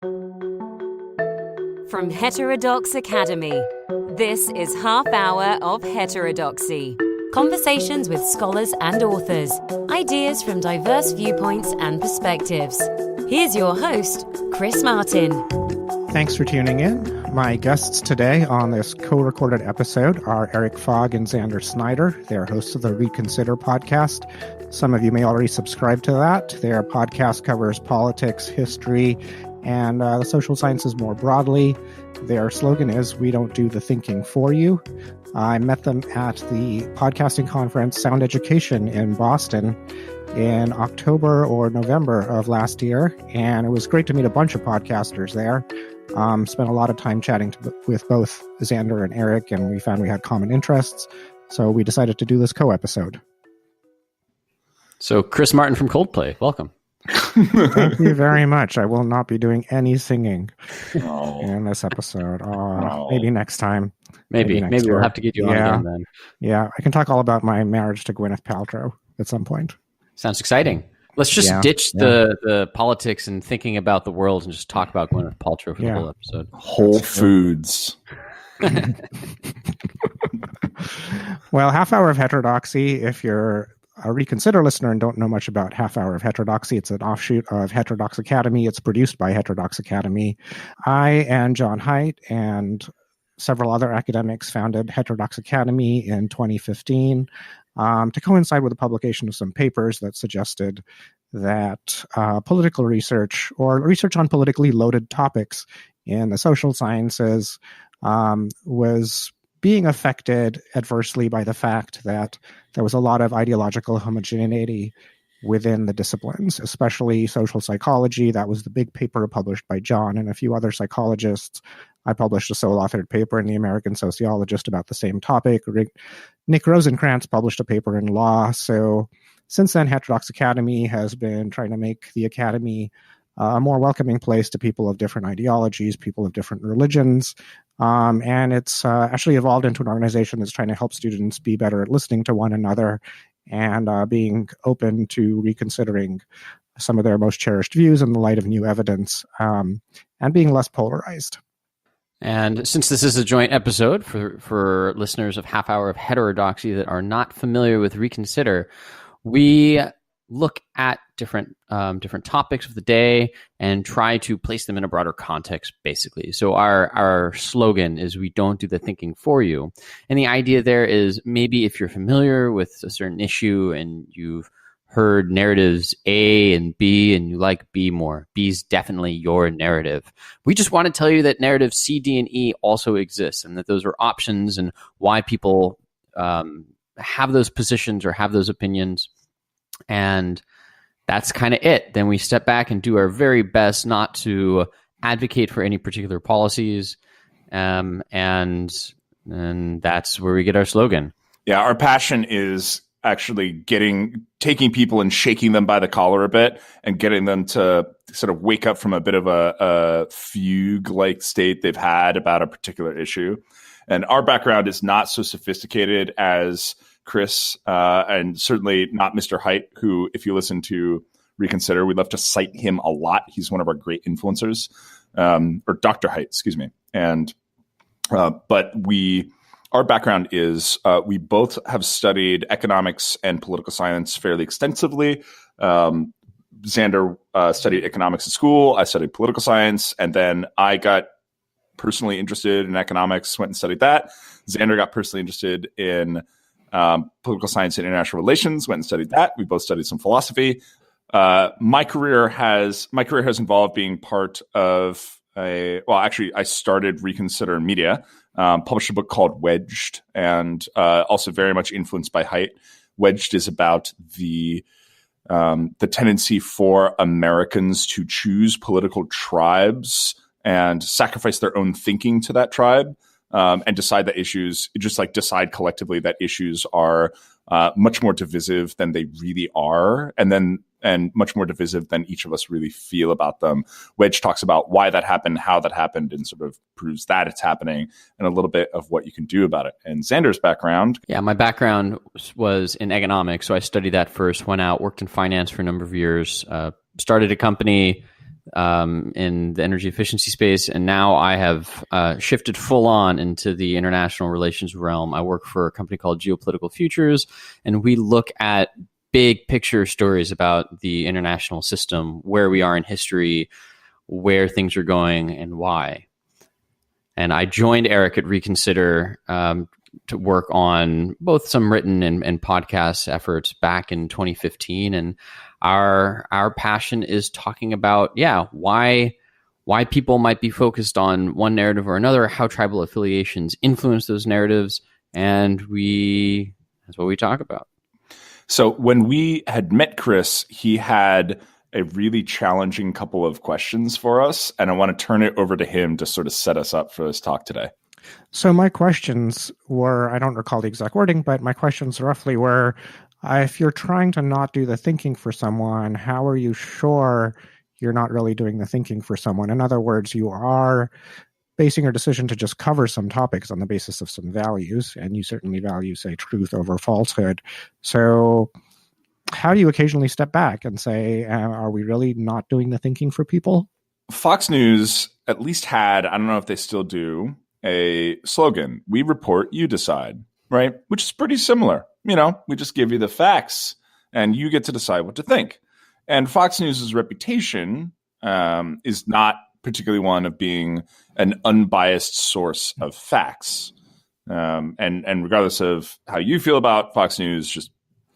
From Heterodox Academy, this is Half Hour of Heterodoxy. Conversations with scholars and authors, ideas from diverse viewpoints and perspectives. Here's your host, Chris Martin. Thanks for tuning in. My guests today on this co-recorded episode are Erik Fogg and Xander Snyder. They're hosts of the ReConsider Podcast. Some of you may already subscribe to that. Their podcast covers politics, history, and the social sciences more broadly. Their slogan is, "We don't do the thinking for you." I met them at the podcasting conference Sound Education in Boston in October or November of last year, and it was great to meet a bunch of podcasters there. Spent a lot of time chatting with both Xander and Erik, and we found we had common interests, so we decided to do this co-episode. So Chris Martin from Coldplay, welcome. Thank you very much. I will not be doing any singing in this episode. Maybe next time. Maybe we'll have to get you on again then. Yeah, I can talk all about my marriage to Gwyneth Paltrow at some point. Sounds exciting. Let's just ditch the politics and thinking about the world and just talk about Gwyneth Paltrow for the whole episode. Whole Foods. Well, Half Hour of Heterodoxy, if you're a ReConsider listener and don't know much about Half Hour of Heterodoxy, it's an offshoot of Heterodox Academy. It's produced by Heterodox Academy. I and John Haidt and several other academics founded Heterodox Academy in 2015 to coincide with the publication of some papers that suggested that political research or research on politically loaded topics in the social sciences was being affected adversely by the fact that there was a lot of ideological homogeneity within the disciplines, especially social psychology. That was the big paper published by John and a few other psychologists. I published a sole-authored paper in the American Sociologist about the same topic. Nick Rosenkranz published a paper in Law. So since then, Heterodox Academy has been trying to make the academy a more welcoming place to people of different ideologies, people of different religions. And it's actually evolved into an organization that's trying to help students be better at listening to one another and being open to reconsidering some of their most cherished views in the light of new evidence and being less polarized. And since this is a joint episode for listeners of Half Hour of Heterodoxy that are not familiar with ReConsider, we look at different topics of the day and try to place them in a broader context, basically. So our slogan is, "We don't do the thinking for you." And the idea there is, maybe if you're familiar with a certain issue and you've heard narratives A and B and you like B more, B's definitely your narrative. We just want to tell you that narratives C, D, and E also exist, and that those are options and why people have those positions or have those opinions. And that's kind of it. Then we step back and do our very best not to advocate for any particular policies. And that's where we get our slogan. Yeah, our passion is actually taking people and shaking them by the collar a bit and getting them to sort of wake up from a bit of a fugue-like state they've had about a particular issue. And our background is not so sophisticated as Chris, and certainly not Mr. Haidt, who, if you listen to ReConsider, we love to cite him a lot. He's one of our great influencers, or Dr. Haidt, excuse me. And but our background is we both have studied economics and political science fairly extensively. Xander studied economics at school. I studied political science, and then I got personally interested in economics, went and studied that. Xander got personally interested in political science and international relations, went and studied that. We both studied some philosophy. My career has involved being part of I started ReConsider Media, published a book called Wedged, and also very much influenced by Haidt. Wedged is about the tendency for Americans to choose political tribes and sacrifice their own thinking to that tribe. And decide collectively that issues are much more divisive than they really are, and much more divisive than each of us really feel about them. Wedge talks about why that happened, how that happened, and sort of proves that it's happening, and a little bit of what you can do about it. And Xander's background. Yeah, my background was in economics, so I studied that first, went out, worked in finance for a number of years, started a company, in the energy efficiency space, and now I have shifted full on into the international relations realm. I work for a company called Geopolitical Futures, and we look at big picture stories about the international system, where we are in history, where things are going, and why. And I joined Erik at ReConsider to work on both some written and podcast efforts back in 2015, and our passion is talking about why people might be focused on one narrative or another, how tribal affiliations influence those narratives, and that's what we talk about. So when we had met Chris, he had a really challenging couple of questions for us, and I want to turn it over to him to sort of set us up for this talk today. So my questions were, I don't recall the exact wording, but my questions roughly were, if you're trying to not do the thinking for someone, how are you sure you're not really doing the thinking for someone? In other words, you are basing your decision to just cover some topics on the basis of some values, and you certainly value, say, truth over falsehood. So how do you occasionally step back and say, are we really not doing the thinking for people? Fox News at least had, I don't know if they still do, a slogan: "We report, you decide," right? Which is pretty similar. We just give you the facts and you get to decide what to think. And Fox News' reputation is not particularly one of being an unbiased source of facts. And regardless of how you feel about Fox News, just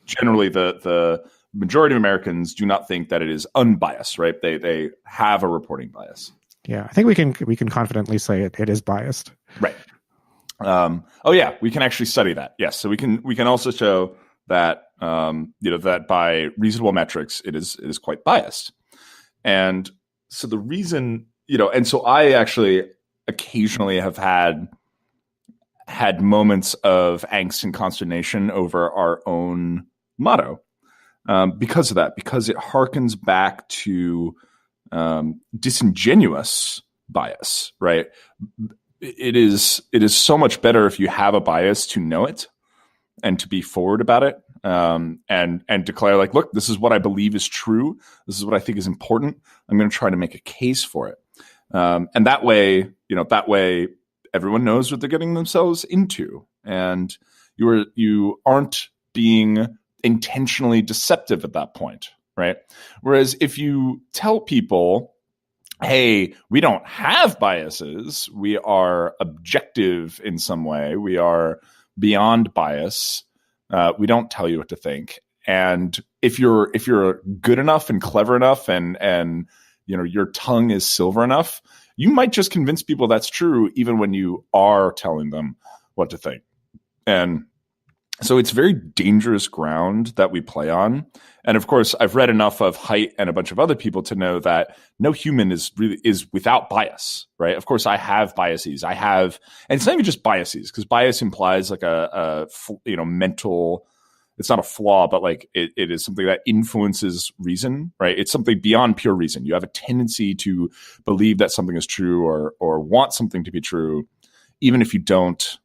generally the majority of Americans do not think that it is unbiased, right? They have a reporting bias. Yeah, I think we can confidently say it is biased. Right. We can actually study that. Yes. So we can also show that, that by reasonable metrics, it is quite biased. And so the reason, and so I actually occasionally have had moments of angst and consternation over our own motto, because of that, because it harkens back to disingenuous bias, right? It is so much better if you have a bias to know it and to be forward about it, and declare, like, look, this is what I believe is true. This is what I think is important. I'm going to try to make a case for it. And that way everyone knows what they're getting themselves into, and you aren't being intentionally deceptive at that point, right? Whereas if you tell people, hey, we don't have biases, we are objective in some way, we are beyond bias, we don't tell you what to think. And if you're good enough and clever enough and your tongue is silver enough, you might just convince people that's true even when you are telling them what to think. And so it's very dangerous ground that we play on. And of course, I've read enough of Haidt and a bunch of other people to know that no human is without bias, right? Of course, I have biases. And it's not even just biases, because bias implies like a mental. It's not a flaw, but like it is something that influences reason, right? It's something beyond pure reason. You have a tendency to believe that something is true or want something to be true, even if you don't.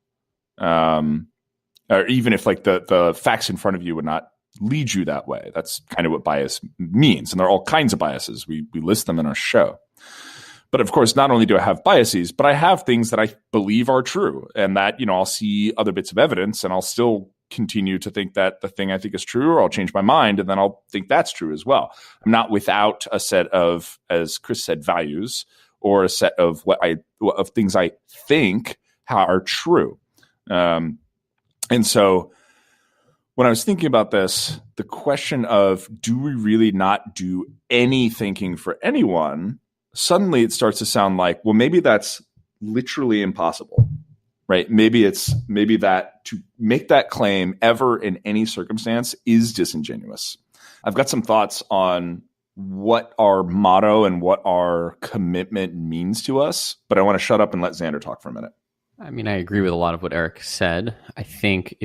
Or even if like the facts in front of you would not lead you that way. That's kind of what bias means. And there are all kinds of biases. We list them in our show. But of course, not only do I have biases, but I have things that I believe are true, and that, I'll see other bits of evidence and I'll still continue to think that the thing I think is true, or I'll change my mind and then I'll think that's true as well. I'm not without a set of, as Chris said, values, or a set of of things I think are true. And so when I was thinking about this, the question of, do we really not do any thinking for anyone? Suddenly it starts to sound like, well, maybe that's literally impossible, right? Maybe that to make that claim ever in any circumstance is disingenuous. I've got some thoughts on what our motto and what our commitment means to us, but I want to shut up and let Xander talk for a minute. I mean, I agree with a lot of what Erik said. I think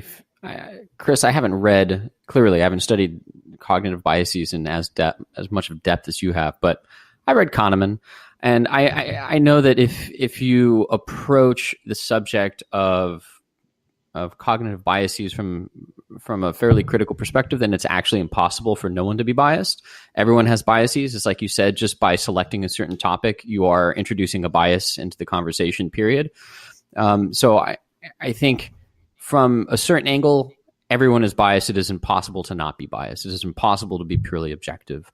Chris, I haven't studied cognitive biases in as much of depth as you have, but I read Kahneman, and I know that if you approach the subject of cognitive biases from a fairly critical perspective, then it's actually impossible for no one to be biased. Everyone has biases. It's like you said, just by selecting a certain topic, you are introducing a bias into the conversation, period. So I think from a certain angle, everyone is biased. It is impossible to not be biased. It is impossible to be purely objective.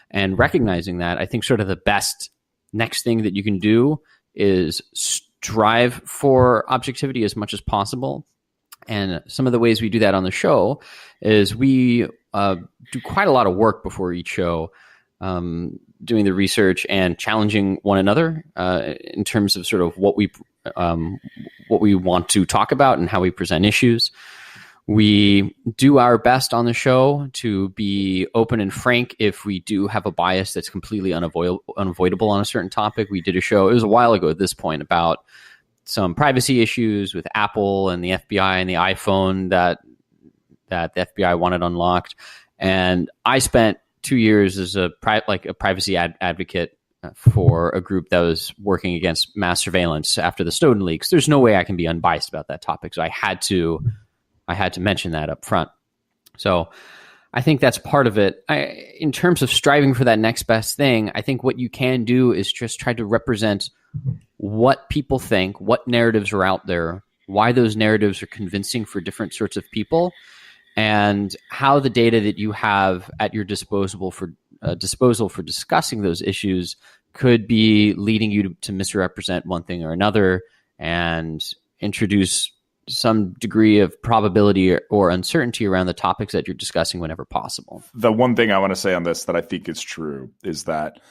And recognizing that, I think sort of the best next thing that you can do is strive for objectivity as much as possible. And some of the ways we do that on the show is we do quite a lot of work before each show, doing the research and challenging one another in terms of sort of what we want to talk about and how we present issues. We do our best on the show to be open and frank if we do have a bias that's completely unavoidable on a certain topic. We did a show, it was a while ago at this point, about some privacy issues with Apple and the FBI and the iPhone that the FBI wanted unlocked. And I spent 2 years as a privacy advocate for a group that was working against mass surveillance after the Snowden leaks. There's no way I can be unbiased about that topic. So I had to mention that up front. So I think that's part of it. In terms of striving for that next best thing, I think what you can do is just try to represent what people think, what narratives are out there, why those narratives are convincing for different sorts of people, and how the data that you have at your disposal for discussing those issues could be leading you to misrepresent one thing or another and introduce some degree of probability or uncertainty around the topics that you're discussing whenever possible. The one thing I want to say on this that I think is true is that,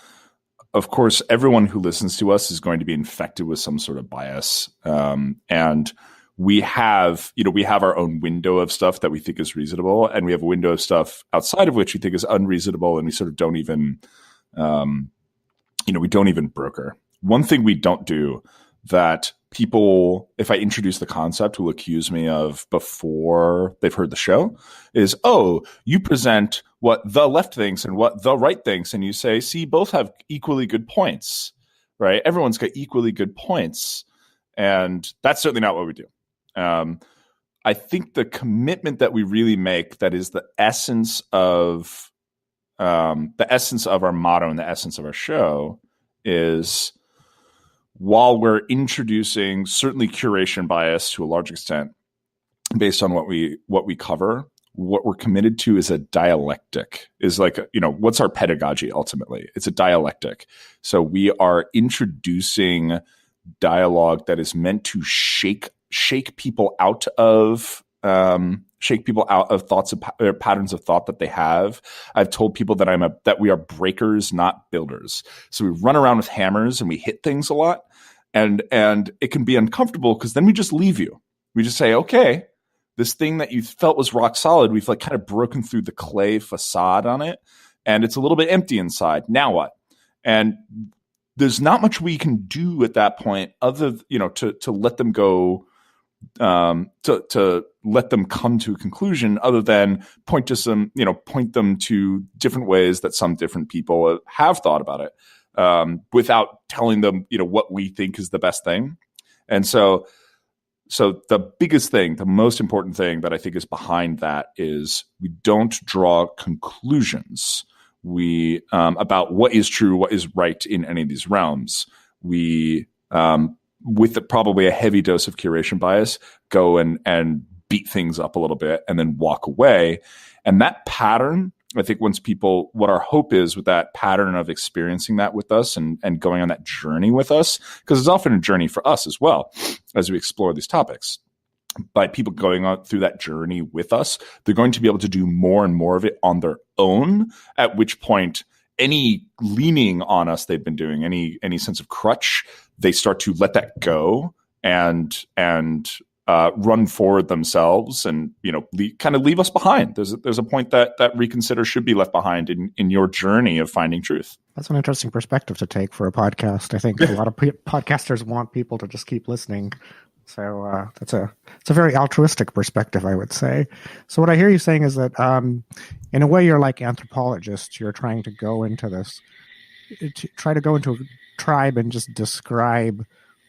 of course, everyone who listens to us is going to be infected with some sort of bias. And we have our own window of stuff that we think is reasonable, and we have a window of stuff outside of which we think is unreasonable, and we sort of don't even, we don't even broker. One thing we don't do that people, if I introduce the concept, will accuse me of before they've heard the show is, oh, you present what the left thinks and what the right thinks, and you say, see, both have equally good points, right? Everyone's got equally good points, and that's certainly not what we do. I think the commitment that we really make, that is the essence of our motto and the essence of our show, is while we're introducing certainly curation bias to a large extent based on what we cover, what we're committed to is a dialectic, is like, what's our pedagogy ultimately? It's a dialectic. So we are introducing dialogue that is meant to shake people out of thoughts or patterns of thought that they have. I've told people that we are breakers, not builders. So we run around with hammers and we hit things a lot, and it can be uncomfortable because then we just leave you. We just say, okay, this thing that you felt was rock solid, we've like kind of broken through the clay facade on it, and it's a little bit empty inside. Now what? And there's not much we can do at that point other, to let them go, to let them come to a conclusion, other than point them to different ways that some different people have thought about it, without telling them, what we think is the best thing. And so the biggest thing, the most important thing that I think is behind that is we don't draw conclusions about what is true, what is right in any of these realms. We, with probably a heavy dose of curation bias, go and beat things up a little bit and then walk away. And that pattern, I think what our hope is with that pattern of experiencing that with us and going on that journey with us, because it's often a journey for us as well as we explore these topics. By people going on through that journey with us, they're going to be able to do more and more of it on their own, at which point any leaning on us they've been doing, any sense of crutch, they start to let that go and run forward themselves and, kind of leave us behind. There's a point that ReConsider should be left behind in your journey of finding truth. That's an interesting perspective to take for a podcast. I think a lot of podcasters want people to just keep listening. So it's a very altruistic perspective, I would say. So what I hear you saying is that in a way you're like anthropologists. You're trying to go into a tribe and just describe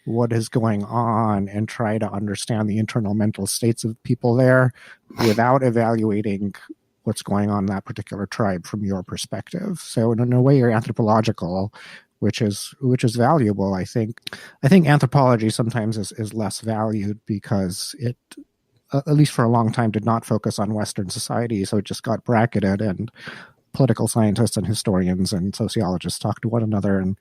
what is going on and try to understand the internal mental states of people there without evaluating what's going on in that particular tribe from your perspective. So in a way, you're anthropological, which is valuable. I think anthropology sometimes is less valued because it, at least for a long time, did not focus on Western society. So it just got bracketed, and political scientists and historians and sociologists talk to one another, and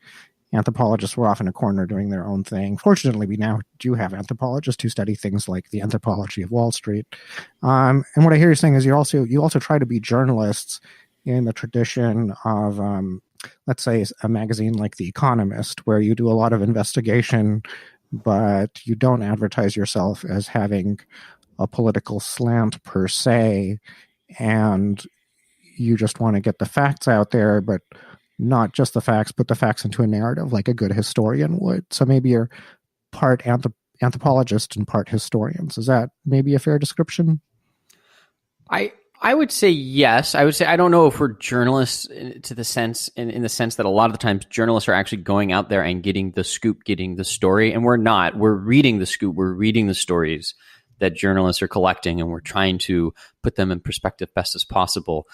anthropologists were off in a corner doing their own thing. Fortunately, we now do have anthropologists who study things like the anthropology of Wall Street. And what I hear you saying is you also try to be journalists in the tradition of, let's say, a magazine like The Economist, where you do a lot of investigation, but you don't advertise yourself as having a political slant per se, and you just want to get the facts out there, but not just the facts, put the facts into a narrative like a good historian would. So maybe you're part anthropologist and part historians. Is that maybe a fair description? I would say yes. I would say I don't know if we're journalists to the sense in the sense that a lot of the times journalists are actually going out there and getting the scoop, getting the story, and we're not. We're reading the scoop. We're reading the stories that journalists are collecting, and we're trying to put them in perspective best as possible.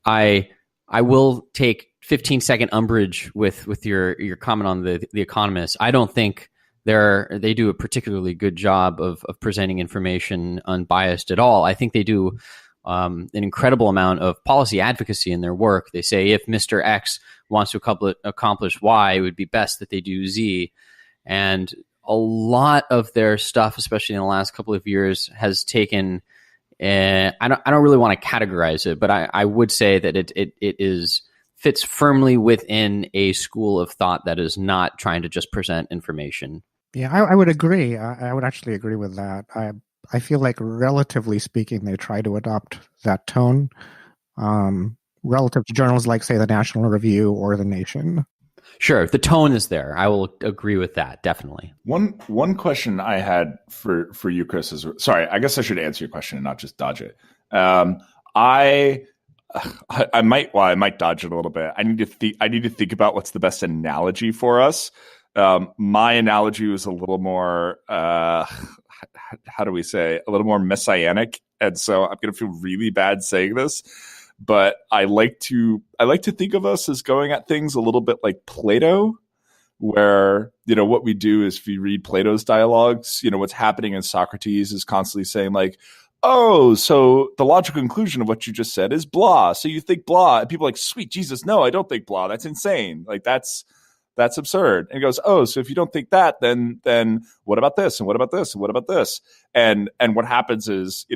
I will take 15-second umbrage with your comment on the Economist. I don't think they do a particularly good job of presenting information unbiased at all. I think they do an incredible amount of policy advocacy in their work. They say if Mr. X wants to accomplish Y, it would be best that they do Z. And a lot of their stuff, especially in the last couple of years, has taken. I don't really want to categorize it, but I would say that it fits firmly within a school of thought that is not trying to just present information. Yeah, I would agree. I would actually agree with that. I feel like, relatively speaking, they try to adopt that tone relative to journals like, say, the National Review or The Nation. Sure, the tone is there. I will agree with that, definitely. One question I had for you, Chris, is, sorry, I guess I should answer your question and not just dodge it. I might dodge it a little bit. I need to think about what's the best analogy for us. My analogy was a little more, how do we say, a little more messianic, and so I'm going to feel really bad saying this, but I like to think of us as going at things a little bit like Plato, where, what we do is, if you read Plato's dialogues, what's happening in Socrates is constantly saying like, oh, so the logical conclusion of what you just said is blah. So you think blah, and people are like, sweet Jesus, no, I don't think blah. That's insane. Like that's absurd. And he goes, oh, so if you don't think that, then what about this? And what about this? And what about this? And what happens is,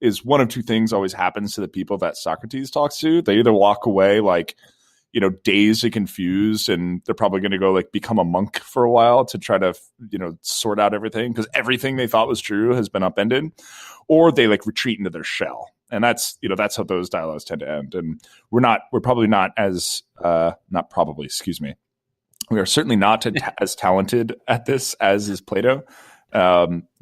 is one of two things always happens to the people that Socrates talks to. They either walk away like, dazed and confused, and they're probably going to go like become a monk for a while to try to, sort out everything, because everything they thought was true has been upended, or they like retreat into their shell. And that's how those dialogues tend to end. And we're probably not as, we are certainly not as talented at this as is Plato.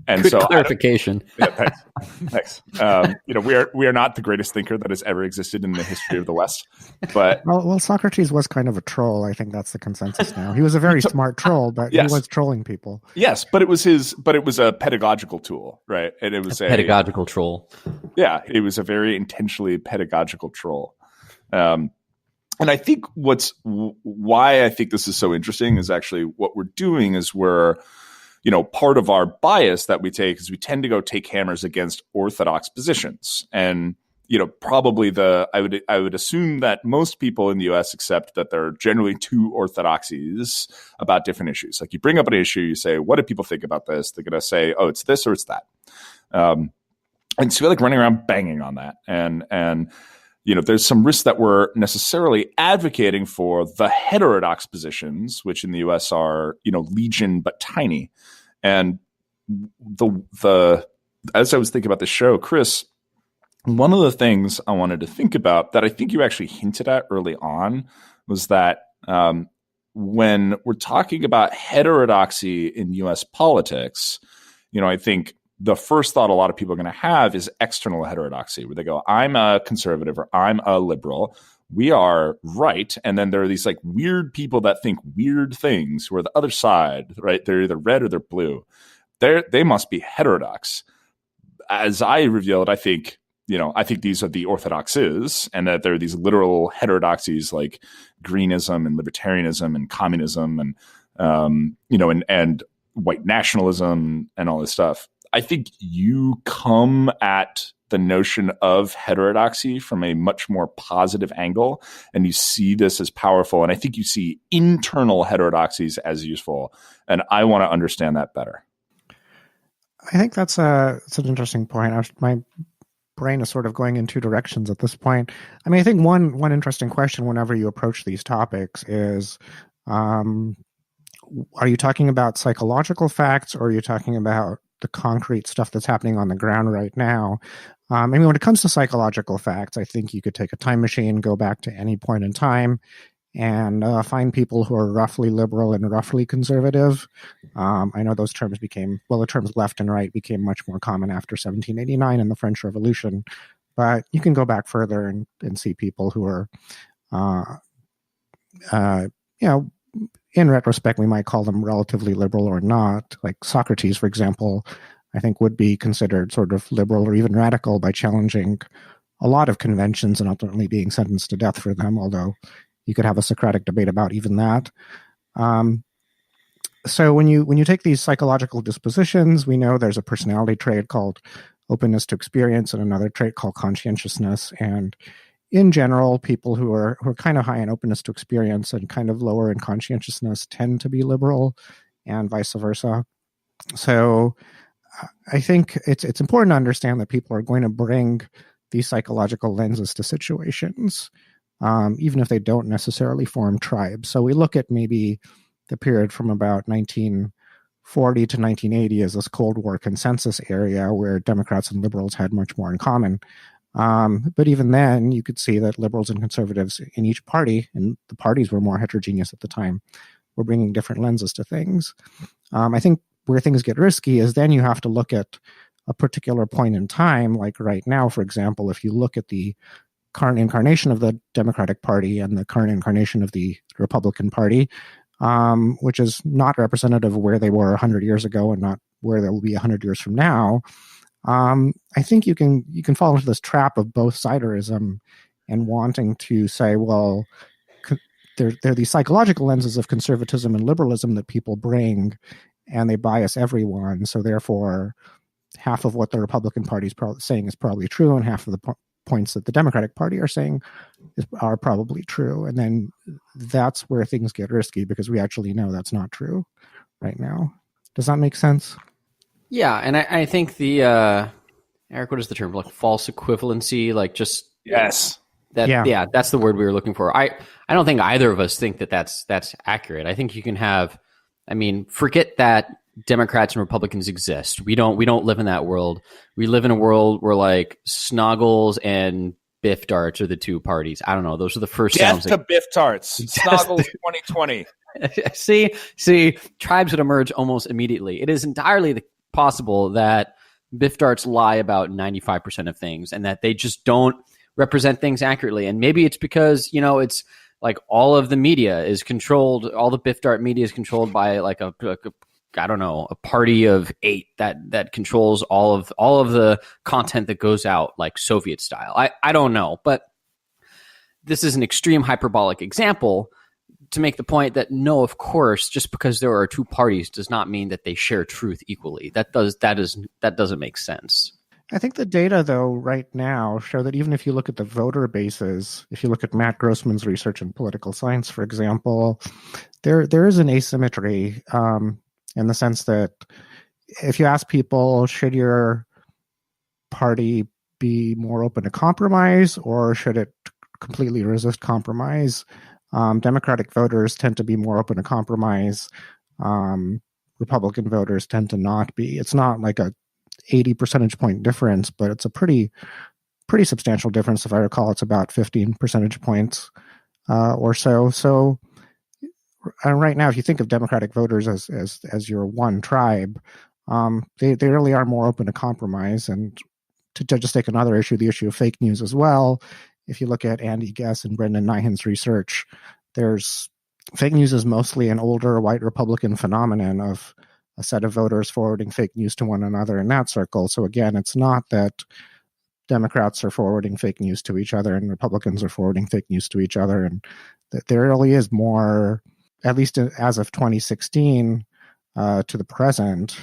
And good so clarification. Thanks. We are not the greatest thinker that has ever existed in the history of the West. But well, Socrates was kind of a troll. I think that's the consensus now. He was a very smart troll, but yes, he was trolling people. Yes, but it was a pedagogical tool, right? And it was a pedagogical troll. Yeah, it was a very intentionally pedagogical troll. And I think why I think this is so interesting is actually what we're doing is we're, part of our bias that we take is we tend to go take hammers against orthodox positions. And, probably I would assume that most people in the US accept that there are generally two orthodoxies about different issues. Like, you bring up an issue, you say, what do people think about this? They're going to say, oh, it's this or it's that. And so we're like running around banging on that. And there's some risks that we're necessarily advocating for the heterodox positions, which in the US are, legion but tiny. And as I was thinking about this show, Chris, one of the things I wanted to think about that I think you actually hinted at early on was that when we're talking about heterodoxy in US politics, I think the first thought a lot of people are going to have is external heterodoxy, where they go, I'm a conservative or I'm a liberal. we are right. And then there are these like weird people that think weird things who are the other side, right? They're either red or they're blue. They must be heterodox. As I revealed, I think these are the orthodoxes, and that there are these literal heterodoxies like greenism and libertarianism and communism and and white nationalism and all this stuff. I think you come at the notion of heterodoxy from a much more positive angle, and you see this as powerful. And I think you see internal heterodoxies as useful. And I want to understand that better. I think that's an interesting point. My brain is sort of going in two directions at this point. I mean, I think one interesting question whenever you approach these topics is, are you talking about psychological facts, or are you talking about the concrete stuff that's happening on the ground right now? I mean, when it comes to psychological facts, I think you could take a time machine, go back to any point in time, and find people who are roughly liberal and roughly conservative. I know those terms the terms left and right became much more common after 1789 and the French Revolution. But you can go back further and see people who are, in retrospect, we might call them relatively liberal or not. Like Socrates, for example, I think would be considered sort of liberal or even radical by challenging a lot of conventions and ultimately being sentenced to death for them, although you could have a Socratic debate about even that. So when you take these psychological dispositions, we know there's a personality trait called openness to experience and another trait called conscientiousness. And in general, people who are kind of high in openness to experience and kind of lower in conscientiousness tend to be liberal, and vice versa. So I think it's important to understand that people are going to bring these psychological lenses to situations, even if they don't necessarily form tribes. So we look at maybe the period from about 1940 to 1980 as this Cold War consensus area where Democrats and liberals had much more in common. But even then, you could see that liberals and conservatives in each party, and the parties were more heterogeneous at the time, were bringing different lenses to things. I think where things get risky is then you have to look at a particular point in time, like right now, for example, if you look at the current incarnation of the Democratic Party and the current incarnation of the Republican Party, which is not representative of where they were 100 years ago and not where they will be 100 years from now. I think you can fall into this trap of both-siderism and wanting to say, well, there are these psychological lenses of conservatism and liberalism that people bring, and they bias everyone. So therefore, half of what the Republican Party is saying is probably true, and half of the points that the Democratic Party are saying are probably true. And then that's where things get risky, because we actually know that's not true right now. Does that make sense? Yeah, and I think the Eric, what is the term? Like false equivalency, like just yes, yeah, that's the word we were looking for. I don't think either of us think that that's accurate. I think you can have, I mean, forget that Democrats and Republicans exist. We don't live in that world. We live in a world where like Snoggles and Biff Darts are the two parties. I don't know. Those are the first sounds. Death to Biff Tarts. Snoggles 2020. See, tribes would emerge almost immediately. It is entirely possible that Biff Darts lie about 95% of things, and that they just don't represent things accurately. And maybe it's because, it's like all of the media is controlled, all the Biff Dart media is controlled by like a party of 8 that controls all of the content that goes out, like Soviet style. I don't know, but this is an extreme hyperbolic example to make the point that no, of course, just because there are two parties does not mean that they share truth equally. That doesn't make sense. I think the data, though, right now show that even if you look at the voter bases, if you look at Matt Grossman's research in political science, for example, there is an asymmetry in the sense that if you ask people, should your party be more open to compromise or should it completely resist compromise? Democratic voters tend to be more open to compromise. Republican voters tend to not be. It's not like a 80 percentage point difference, but it's a pretty substantial difference. If I recall, it's about 15 percentage points or so. So right now, if you think of Democratic voters as your one tribe, they really are more open to compromise. And to just take another issue, the issue of fake news as well, if you look at Andy Guess and Brendan Nyhan's research, fake news is mostly an older white Republican phenomenon of a set of voters forwarding fake news to one another in that circle. So again, it's not that Democrats are forwarding fake news to each other and Republicans are forwarding fake news to each other, and that there really is more, at least as of 2016 to the present,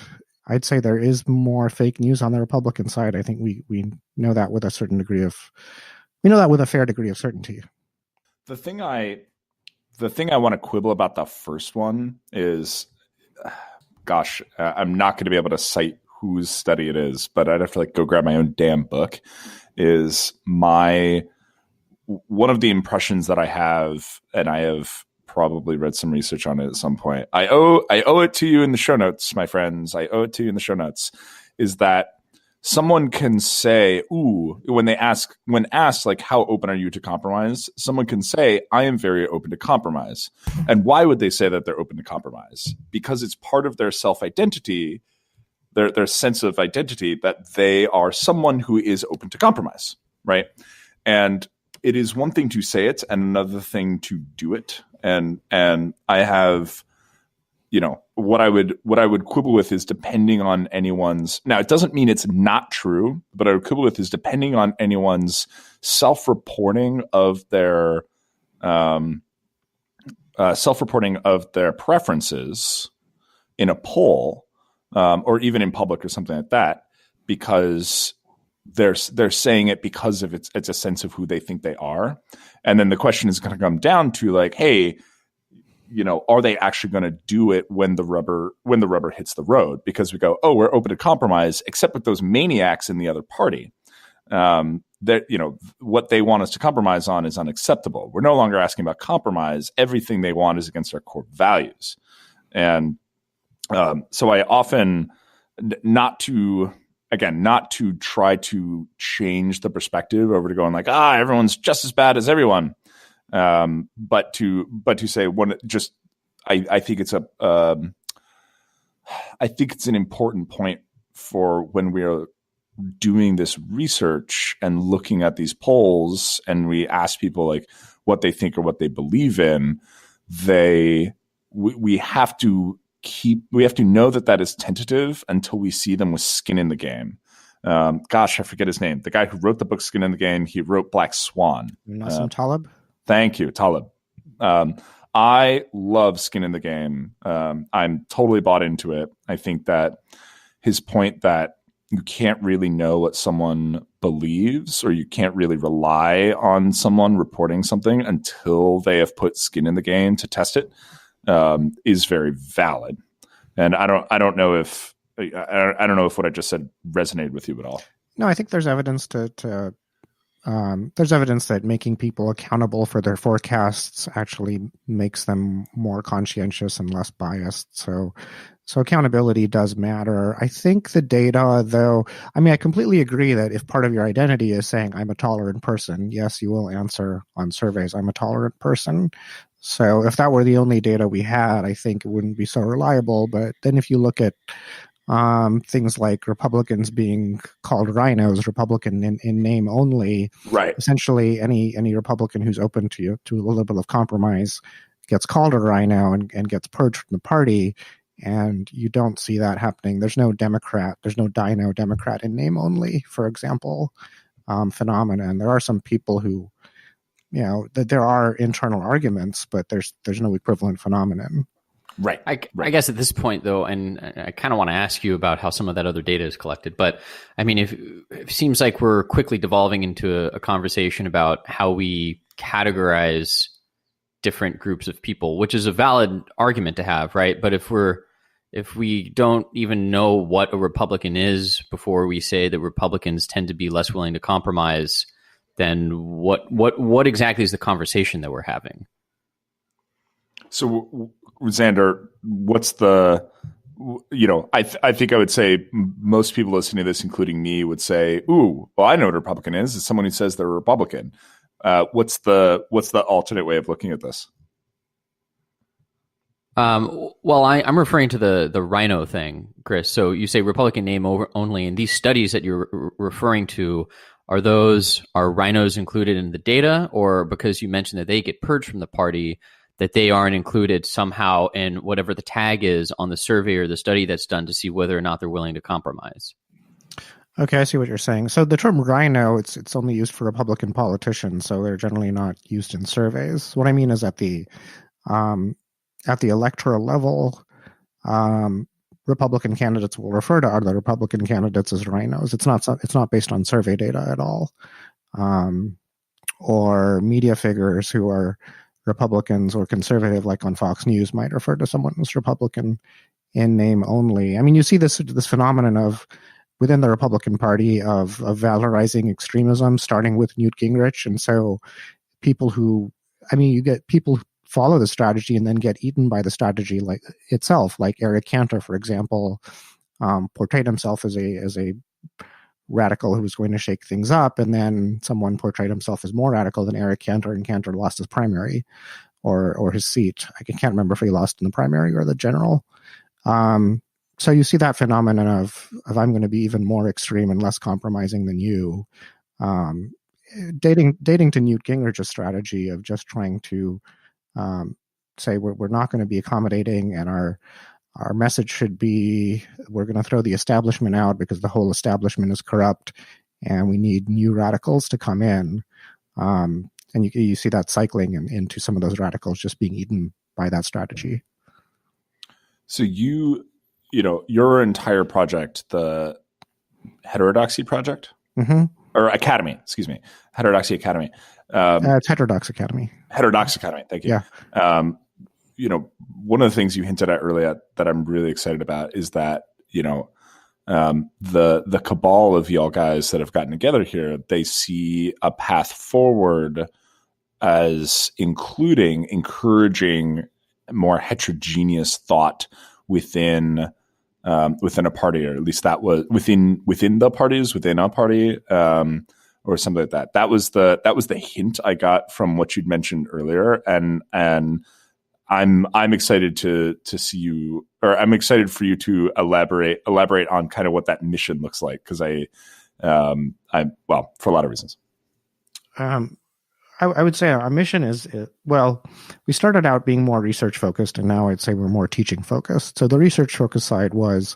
I'd say there is more fake news on the Republican side. I think we know that with a fair degree of certainty. The thing I want to quibble about the first one is, gosh, I'm not going to be able to cite whose study it is, but I'd have to go grab my own damn book. Is one of the impressions that I have, and I have probably read some research on it at some point. I owe it to you in the show notes, my friends. I owe it to you in the show notes. Is that someone can say, when asked, how open are you to compromise? Someone can say, I am very open to compromise. And why would they say that they're open to compromise? Because it's part of their self-identity, their sense of identity, that they are someone who is open to compromise, right? And it is one thing to say it and another thing to do it. And I have, what I would quibble with is depending on anyone's. Now, it doesn't mean it's not true, but I would quibble with is depending on anyone's self-reporting of their preferences in a poll. Or even in public or something like that, because they're saying it because of it's a sense of who they think they are. And then the question is going to come down to hey, are they actually going to do it when the rubber hits the road? Because we go, we're open to compromise, except with those maniacs in the other party. That what they want us to compromise on is unacceptable. We're no longer asking about compromise. Everything they want is against our core values. And so I often, not to try to change the perspective over to going everyone's just as bad as everyone. But to say I think it's an important point for when we are doing this research and looking at these polls and we ask people what they think or what they believe in, we have to know that is tentative until we see them with skin in the game. Gosh, I forget his name. The guy who wrote the book Skin in the Game, he wrote Black Swan. Nassim Taleb? Thank you, Taleb. I love Skin in the Game. I'm totally bought into it. I think that his point that you can't really know what someone believes, or you can't really rely on someone reporting something until they have put skin in the game to test it, is very valid. And I don't know if what I just said resonated with you at all. No, I think there's evidence there's evidence that making people accountable for their forecasts actually makes them more conscientious and less biased. So accountability does matter. I think the data, though, I completely agree that if part of your identity is saying I'm a tolerant person, yes, you will answer on surveys, I'm a tolerant person. So if that were the only data we had, I think it wouldn't be so reliable. But then if you look at things like Republicans being called rhinos, Republican in name only, right? Essentially, any Republican who's open to a little bit of compromise gets called a rhino and gets purged from the party. And you don't see that happening. There's no Democrat, there's no dino Democrat in name only, for example, phenomenon. There are some people who, that there are internal arguments, but there's no equivalent phenomenon. Right. I guess at this point, though, and I kind of want to ask you about how some of that other data is collected, but if it seems like we're quickly devolving into a conversation about how we categorize different groups of people, which is a valid argument to have, right? But if we don't even know what a Republican is before we say that Republicans tend to be less willing to compromise, then what exactly is the conversation that we're having? So, Xander, what's I think I would say most people listening to this, including me, would say, "Ooh, well, I know what a Republican is. It's someone who says they're a Republican." What's the alternate way of looking at this? Well, I'm referring to the rhino thing, Chris. So you say Republican name only, and these studies that you're referring to Are rhinos included in the data, or because you mentioned that they get purged from the party, that they aren't included somehow in whatever the tag is on the survey or the study that's done to see whether or not they're willing to compromise? Okay, I see what you're saying. So the term rhino, it's only used for Republican politicians, so they're generally not used in surveys. What I mean is at the electoral level, Republican candidates will refer to other Republican candidates as rhinos. It's not based on survey data at all. Or media figures who are Republicans or conservative, like on Fox News, might refer to someone as Republican in name only. I mean, you see this phenomenon of within the Republican Party of valorizing extremism, starting with Newt Gingrich, and so you get people follow the strategy and then get eaten by the strategy like itself. Like Eric Cantor, for example, portrayed himself as a radical who was going to shake things up, and then someone portrayed himself as more radical than Eric Cantor, and Cantor lost his primary or his seat. I can't remember if he lost in the primary or the general. So you see that phenomenon of I'm going to be even more extreme and less compromising than you. Dating to Newt Gingrich's strategy of just trying to say we're not going to be accommodating, and our message should be we're going to throw the establishment out because the whole establishment is corrupt, and we need new radicals to come in. And you see that cycling into some of those radicals just being eaten by that strategy. So your entire project, the Heterodoxy project, or Academy, excuse me, Heterodoxy Academy. It's Heterodox Academy. Heterodox Academy. Thank you. Yeah. One of the things you hinted at earlier that I'm really excited about is that, the cabal of y'all guys that have gotten together here, they see a path forward as encouraging more heterogeneous thought within a party, or at least that was within the parties, within a party, or something like that. That was the hint I got from what you'd mentioned earlier, and I'm excited to see you, or I'm excited for you to elaborate on kind of what that mission looks like, because for a lot of reasons. I would say our mission is, we started out being more research focused, and now I'd say we're more teaching focused. So the research focused side was,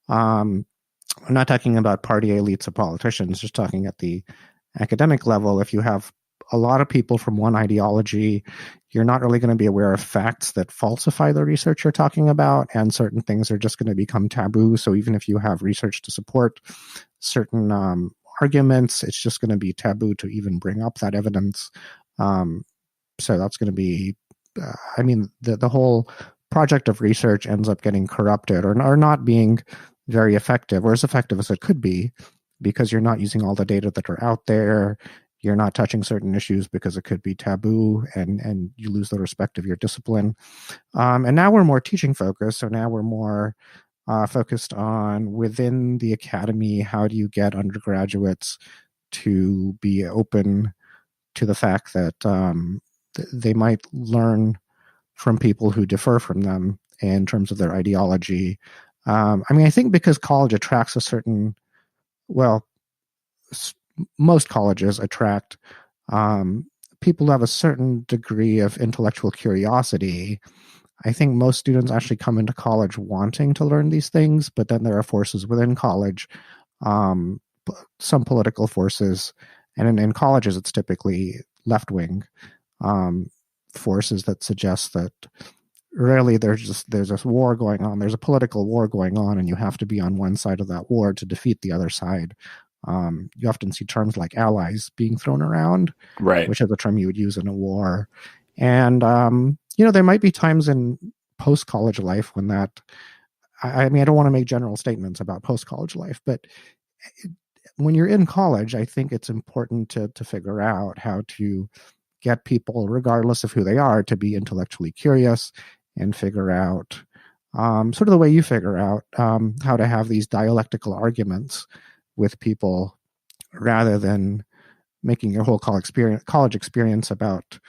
I'm not talking about party elites of politicians, just talking at the academic level. If you have a lot of people from one ideology, you're not really going to be aware of facts that falsify the research you're talking about, and certain things are just going to become taboo. So even if you have research to support certain arguments, it's just going to be taboo to even bring up that evidence. So that's going to be, the whole project of research ends up getting corrupted or not being very effective, or as effective as it could be, because you're not using all the data that are out there. You're not touching certain issues because it could be taboo, and you lose the respect of your discipline. And now we're more teaching focused. So now we're more focused on within the academy, how do you get undergraduates to be open to the fact that they might learn from people who differ from them in terms of their ideology. I think because college attracts a certain, most colleges attract people who have a certain degree of intellectual curiosity. I think most students actually come into college wanting to learn these things, but then there are forces within college, some political forces, and in colleges it's typically left-wing forces that suggest that really there's this war going on, there's a political war going on, and you have to be on one side of that war to defeat the other side. You often see terms like allies being thrown around, right, which is a term you would use in a war. And, there might be times in post-college life when that, I don't want to make general statements about post-college life, but when you're in college, I think it's important to figure out how to get people, regardless of who they are, to be intellectually curious and figure out, sort of the way you figure out how to have these dialectical arguments with people, rather than making your whole college experience about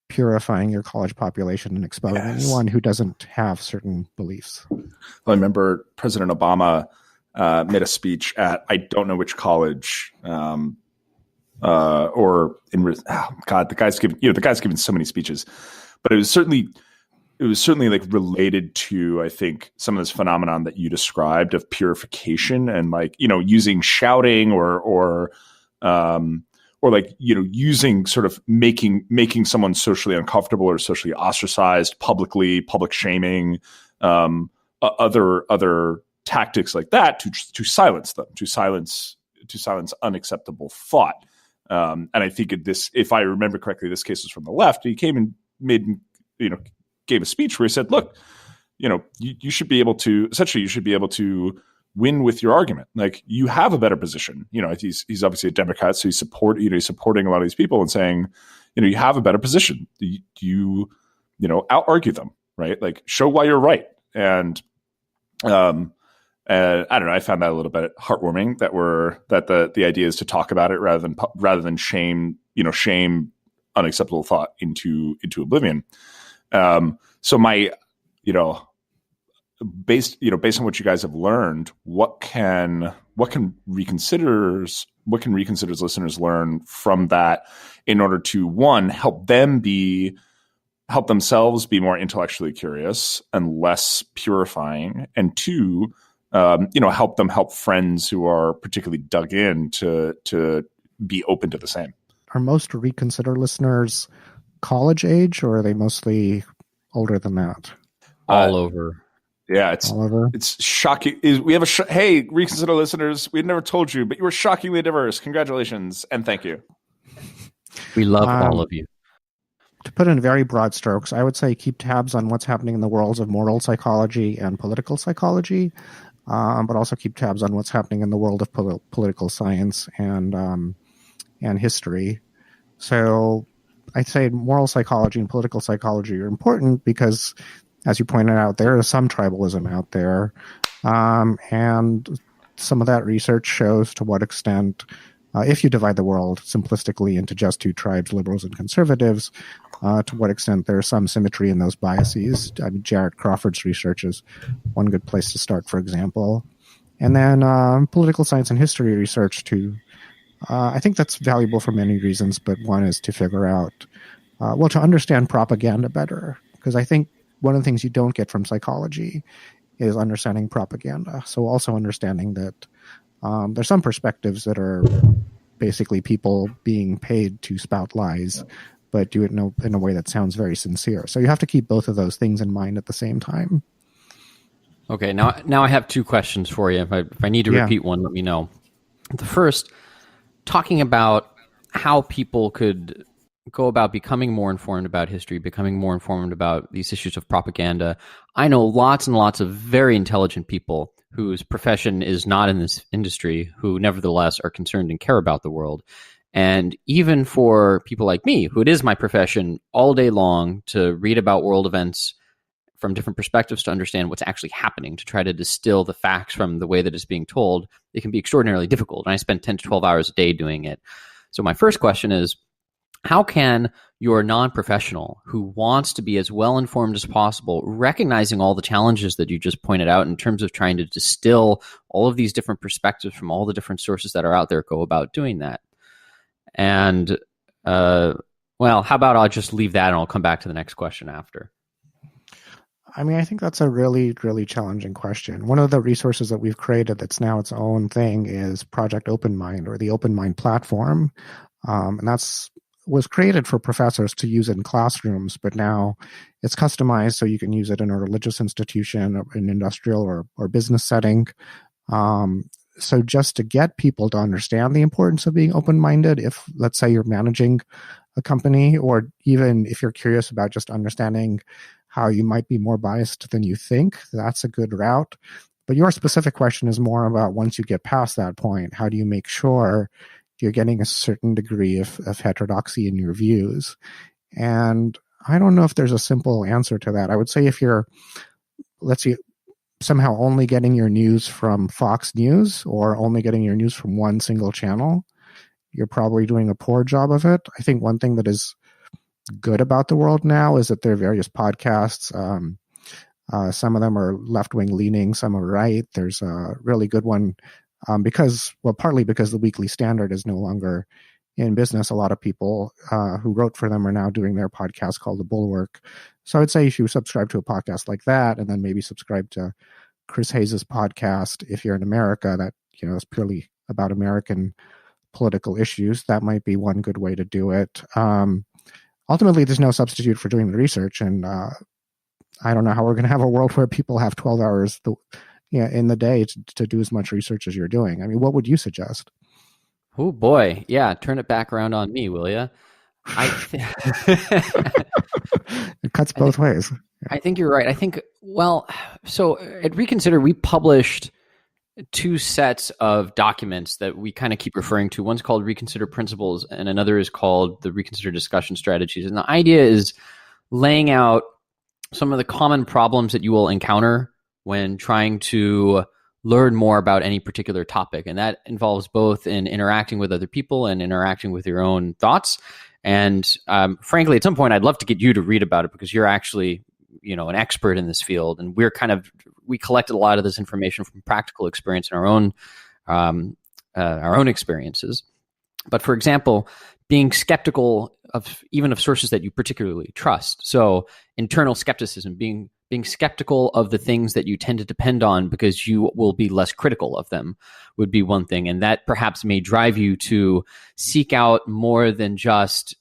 purifying your college population and expelling anyone who doesn't have certain beliefs. Well, I remember President Obama made a speech at, I don't know which college, the guy's given so many speeches, but it was certainly like related to, I think, some of this phenomenon that you described of purification and like, using shouting or like, using sort of making someone socially uncomfortable or socially ostracized public shaming, other tactics like that to silence them, to silence unacceptable thought. And I think if I remember correctly, this case was from the left. He came and gave a speech where he said, look, you should be able to win with your argument. Like, you have a better position. He's obviously a Democrat, so he's supporting a lot of these people and saying, you have a better position. You out-argue them, right? Like, show why you're right. And I don't know. I found that a little bit heartwarming that the idea is to talk about it rather than shame unacceptable thought into oblivion. So my, based on what you guys have learned, what can ReConsider's listeners learn from that in order to, one, help themselves be more intellectually curious and less purifying, and two, help them help friends who are particularly dug in to be open to the same. Are most ReConsider listeners college age, or are they mostly older than that? All over. Yeah, all over. It's shocking. We have hey, ReConsider listeners, we never told you, but you were shockingly diverse. Congratulations and thank you. We love all of you. To put in very broad strokes, I would say keep tabs on what's happening in the worlds of moral psychology and political psychology, but also keep tabs on what's happening in the world of political science and history. So I'd say moral psychology and political psychology are important because, as you pointed out, there is some tribalism out there. And some of that research shows to what extent, if you divide the world simplistically into just two tribes, liberals and conservatives, to what extent there's some symmetry in those biases. I mean, Jarrett Crawford's research is one good place to start, for example. And then political science and history research, too. I think that's valuable for many reasons, but one is to figure out, to understand propaganda better. Because I think one of the things you don't get from psychology is understanding propaganda. So also understanding that there's some perspectives that are basically people being paid to spout lies, but do it in a way that sounds very sincere. So you have to keep both of those things in mind at the same time. Okay, now I have two questions for you. If I need to repeat one, let me know. The first, talking about how people could go about becoming more informed about history, becoming more informed about these issues of propaganda. I know lots and lots of very intelligent people whose profession is not in this industry, who nevertheless are concerned and care about the world. And even for people like me, who it is my profession all day long to read about world events from different perspectives, to understand what's actually happening, to try to distill the facts from the way that it's being told, it can be extraordinarily difficult. And I spend 10 to 12 hours a day doing it. So my first question is, how can your non-professional who wants to be as well-informed as possible, recognizing all the challenges that you just pointed out in terms of trying to distill all of these different perspectives from all the different sources that are out there, go about doing that? And, how about I'll just leave that and I'll come back to the next question after. I mean, I think that's a really, really challenging question. One of the resources that we've created that's now its own thing is Project Open Mind, or the Open Mind platform. And was created for professors to use in classrooms, but now it's customized so you can use it in a religious institution, or an industrial or business setting. So just to get people to understand the importance of being open-minded, if, let's say, you're managing a company, or even if you're curious about just understanding how you might be more biased than you think, that's a good route. But your specific question is more about, once you get past that point, how do you make sure you're getting a certain degree of heterodoxy in your views? And I don't know if there's a simple answer to that. I would say if you're, let's see, somehow only getting your news from Fox News, or only getting your news from one single channel, you're probably doing a poor job of it. I think one thing that is good about the world now is that there are various podcasts. Some of them are left-wing leaning, some are right. There's a really good one partly because the Weekly Standard is no longer in business. A lot of people who wrote for them are now doing their podcast called The Bulwark. So I'd say you should subscribe to a podcast like that, and then maybe subscribe to Chris Hayes's podcast if you're in America that, is purely about American political issues. That might be one good way to do it. Ultimately, there's no substitute for doing the research, and I don't know how we're going to have a world where people have 12 hours in the day to do as much research as you're doing. I mean, what would you suggest? Oh boy, yeah, turn it back around on me, will you? It cuts both ways. I think you're right. So at ReConsider, we published 2 sets of documents that we kind of keep referring to. One's called ReConsider Principles, and another is called the ReConsider Discussion Strategies. And the idea is laying out some of the common problems that you will encounter when trying to learn more about any particular topic. And that involves both in interacting with other people and interacting with your own thoughts. And frankly, at some point, I'd love to get you to read about it, because you're actually, an expert in this field. And we collected a lot of this information from practical experience in our own experiences. But for example, being skeptical of sources that you particularly trust. So internal skepticism, being skeptical of the things that you tend to depend on because you will be less critical of them, would be one thing. And that perhaps may drive you to seek out more than just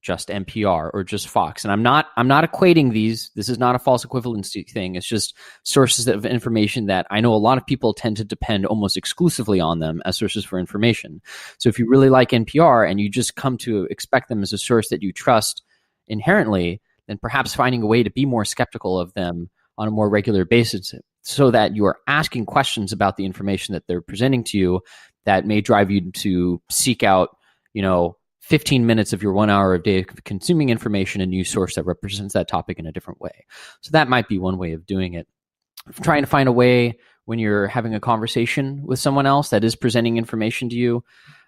NPR or just Fox. And I'm not equating these. This is not a false equivalency thing. It's just sources of information that I know a lot of people tend to depend almost exclusively on them as sources for information. So if you really like NPR and you just come to expect them as a source that you trust inherently, then perhaps finding a way to be more skeptical of them on a more regular basis, so that you are asking questions about the information that they're presenting to you, that may drive you to seek out, 15 minutes of your 1 hour a day of consuming information, a new source that represents that topic in a different way. So that might be one way of doing it. Trying to find a way when you're having a conversation with someone else that is presenting information to you,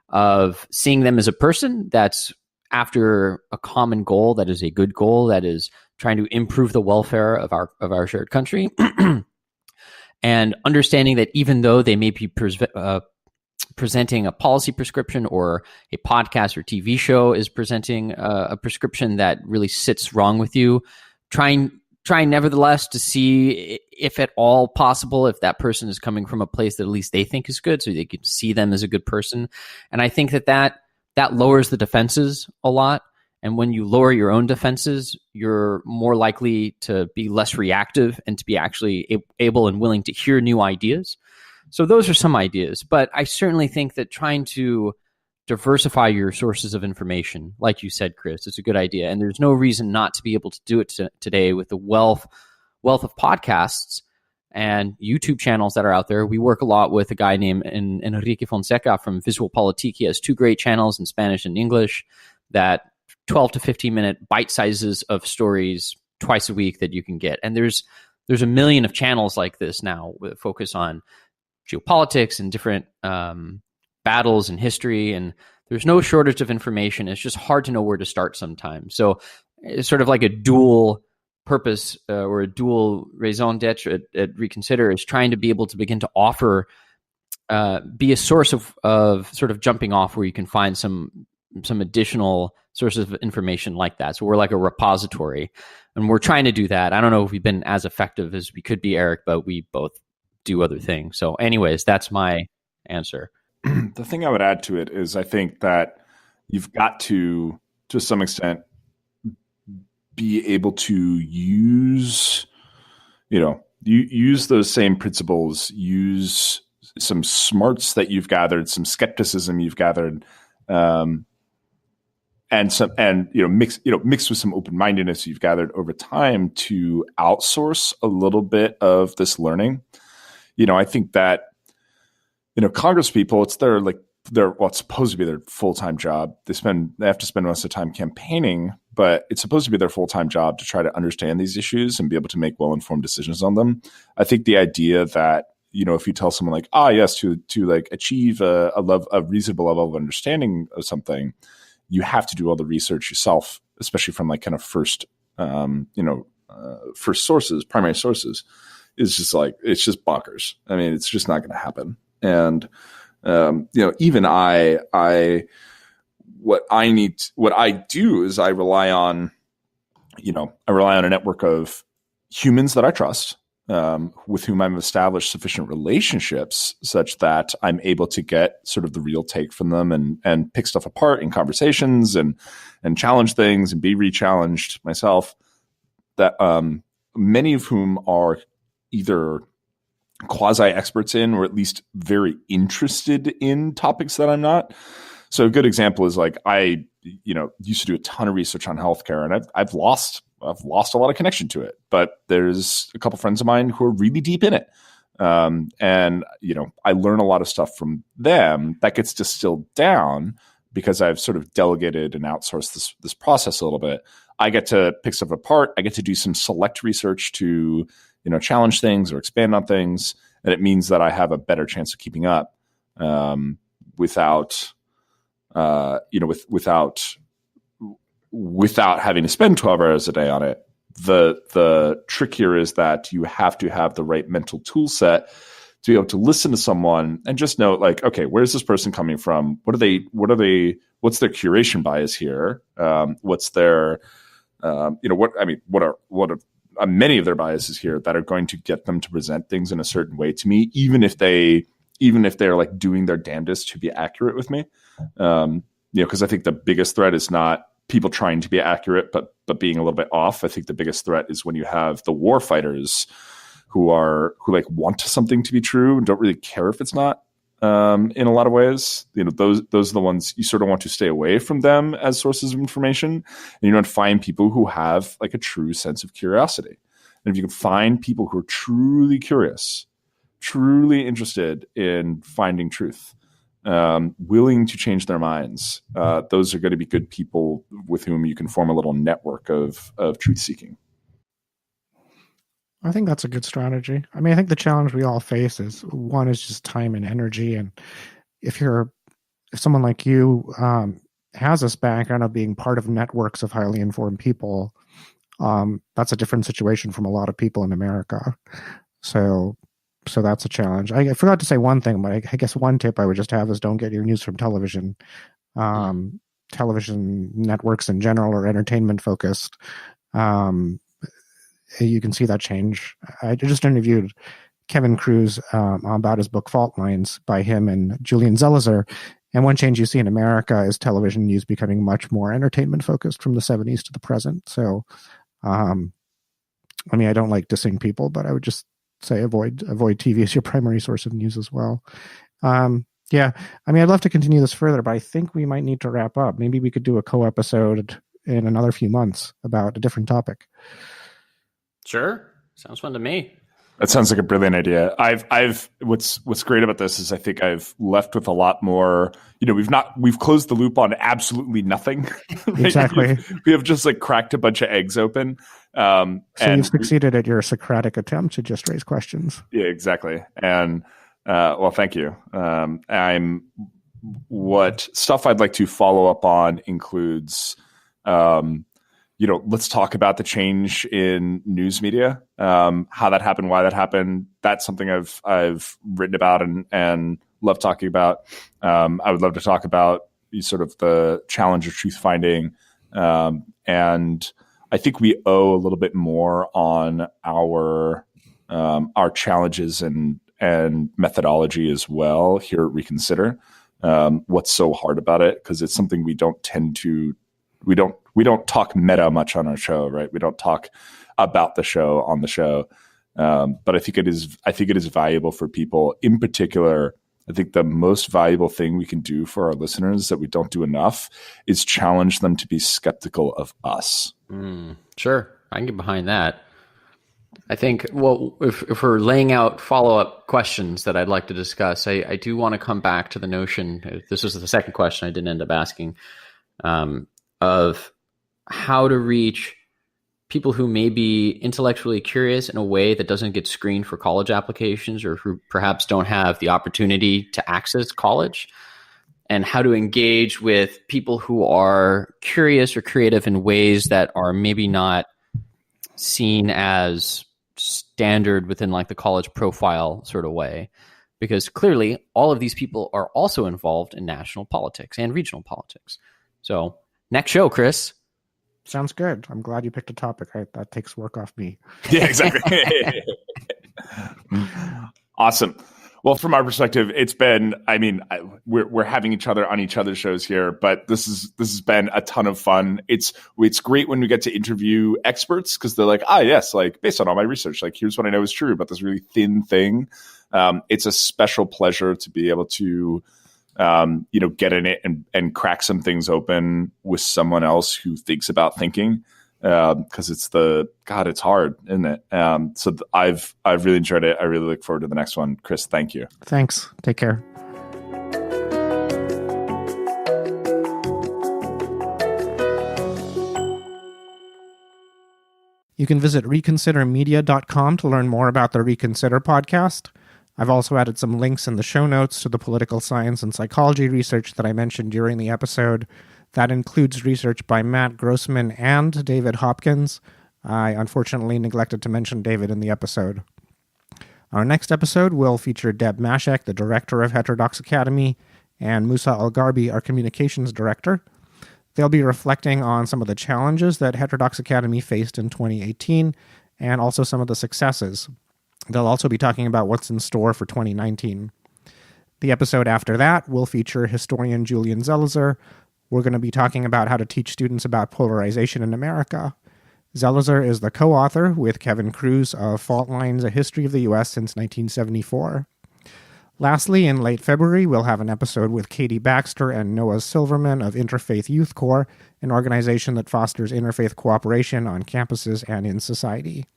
of seeing them as a person that's after a common goal, that is a good goal, that is trying to improve the welfare of our shared country, and understanding that even though they may be presenting a policy prescription, or a podcast or TV show is presenting a prescription that really sits wrong with you, trying nevertheless to see if at all possible, if that person is coming from a place that at least they think is good, so they can see them as a good person. And I think that lowers the defenses a lot. And when you lower your own defenses, you're more likely to be less reactive and to be actually able and willing to hear new ideas. So those are some ideas. But I certainly think that trying to diversify your sources of information, like you said, Chris, is a good idea. And there's no reason not to be able to do it today with the wealth of podcasts and YouTube channels that are out there. We work a lot with a guy named Enrique Fonseca from Visual Politique. He has 2 great channels in Spanish and English, that 12 to 15 minute bite sizes of stories twice a week that you can get. And there's a million of channels like this now with focus on geopolitics and different battles in history. And there's no shortage of information. It's just hard to know where to start sometimes. So it's sort of like a dual purpose or a dual raison d'etre at ReConsider, is trying to be able to begin to offer, be a source of sort of jumping off where you can find some additional sources of information like that. So we're like a repository, and we're trying to do that. I don't know if we've been as effective as we could be, Erik, but we both do other things. So anyways, that's my answer. The thing I would add to it is I think that you've got to some extent, be able to use those same principles, use some smarts that you've gathered, some skepticism you've gathered, mix with some open-mindedness you've gathered over time to outsource a little bit of this learning. I think that, Congress people, it's it's supposed to be their full-time job. They have to spend most of the time campaigning, but it's supposed to be their full-time job to try to understand these issues and be able to make well-informed decisions on them. I think the idea that, if you tell someone like, yes, to like achieve a reasonable level of understanding of something, you have to do all the research yourself, especially from like kind of first sources, primary sources, is just like, it's just bonkers. I mean, it's just not going to happen. And, even I what I do is I rely on a network of humans that I trust, with whom I've established sufficient relationships such that I'm able to get sort of the real take from them and pick stuff apart in conversations and challenge things and be re-challenged myself. That many of whom are either quasi-experts in, or at least very interested in topics that I'm not. So a good example is like I used to do a ton of research on healthcare, and I've lost a lot of connection to it. But there's a couple friends of mine who are really deep in it, and I learn a lot of stuff from them that gets distilled down because I've sort of delegated and outsourced this process a little bit. I get to pick stuff apart. I get to do some select research to challenge things or expand on things, and it means that I have a better chance of keeping up without having to spend 12 hours a day on it. The trick here is that you have to have the right mental tool set to be able to listen to someone and just know, like, okay, where's this person coming from? What's their curation bias here? What's their what are many of their biases here that are going to get them to present things in a certain way to me, even if they're like doing their damnedest to be accurate with me. Because I think the biggest threat is not people trying to be accurate, but being a little bit off. I think the biggest threat is when you have the war fighters who like want something to be true and don't really care if it's not. In a lot of ways, those are the ones you sort of want to stay away from them as sources of information. And you don't find people who have like a true sense of curiosity. And if you can find people who are truly curious, truly interested in finding truth, willing to change their minds, those are going to be good people with whom you can form a little network of truth seeking. I think that's a good strategy. I mean, I think the challenge we all face is just time and energy. And if someone like you has this background of being part of networks of highly informed people, that's a different situation from a lot of people in America. So that's a challenge. I forgot to say one thing, but I guess one tip I would just have is don't get your news from television. Television networks in general are entertainment focused. You can see that change. I just interviewed Kevin Cruz about his book Fault Lines by him and Julian Zelizer. And one change you see in America is television news becoming much more entertainment focused from the 70s to the present. So, I don't like dissing people, but I would just say avoid TV as your primary source of news as well. I'd love to continue this further, but I think we might need to wrap up. Maybe we could do a co-episode in another few months about a different topic. Sure. Sounds fun to me. That sounds like a brilliant idea. What's great about this is I think I've left with a lot more, we've closed the loop on absolutely nothing. Right? Exactly. We have just like cracked a bunch of eggs open. So you've succeeded at your Socratic attempt to just raise questions. Yeah, exactly. And, thank you. What stuff I'd like to follow up on includes, let's talk about the change in news media, how that happened, why that happened. That's something I've written about and love talking about. I would love to talk about sort of the challenge of truth finding. And I think we owe a little bit more on our challenges and methodology as well here at ReConsider. What's so hard about it? Because it's something we don't talk meta much on our show, right? We don't talk about the show on the show. But I think it is valuable for people. In particular, I think the most valuable thing we can do for our listeners that we don't do enough is challenge them to be skeptical of us. Sure. I can get behind that. I think, if we're laying out follow-up questions that I'd like to discuss, I do want to come back to the notion, this was the second question I didn't end up asking, of how to reach people who may be intellectually curious in a way that doesn't get screened for college applications, or who perhaps don't have the opportunity to access college, and how to engage with people who are curious or creative in ways that are maybe not seen as standard within like the college profile sort of way. Because clearly all of these people are also involved in national politics and regional politics. So next show, Chris. Sounds good. I'm glad you picked a topic. That takes work off me. Yeah, exactly. Awesome. Well, from our perspective, it's been, we're having each other on each other's shows here, but this has been a ton of fun. It's great when we get to interview experts because they're like, yes, like based on all my research, like here's what I know is true about this really thin thing. It's a special pleasure to be able to, get in it and crack some things open with someone else who thinks about thinking. Because it's hard, isn't it? So I've really enjoyed it. I really look forward to the next one. Chris, thank you. Thanks. Take care. You can visit reconsidermedia.com to learn more about the ReConsider podcast. I've also added some links in the show notes to the political science and psychology research that I mentioned during the episode. That includes research by Matt Grossman and David Hopkins. I unfortunately neglected to mention David in the episode. Our next episode will feature Deb Mashek, the director of Heterodox Academy, and Musa Al-Garbi, our communications director. They'll be reflecting on some of the challenges that Heterodox Academy faced in 2018, and also some of the successes. They'll also be talking about what's in store for 2019. The episode after that will feature historian Julian Zelizer. We're going to be talking about how to teach students about polarization in America. Zelizer is the co-author with Kevin Cruz of Fault Lines, A History of the U.S. since 1974. Lastly, in late February, we'll have an episode with Katie Baxter and Noah Silverman of Interfaith Youth Corps, an organization that fosters interfaith cooperation on campuses and in society.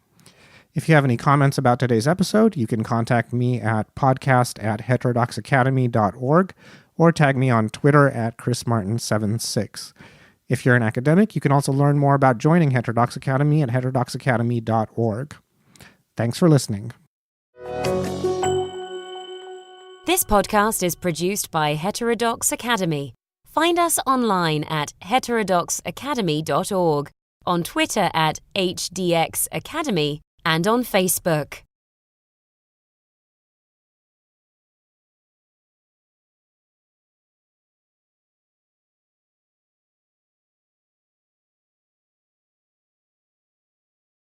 If you have any comments about today's episode, you can contact me at podcast@heterodoxacademy.org or tag me on Twitter at chrismartin76. If you're an academic, you can also learn more about joining Heterodox Academy at heterodoxacademy.org. Thanks for listening. This podcast is produced by Heterodox Academy. Find us online at heterodoxacademy.org, on Twitter at HDX Academy, and on Facebook.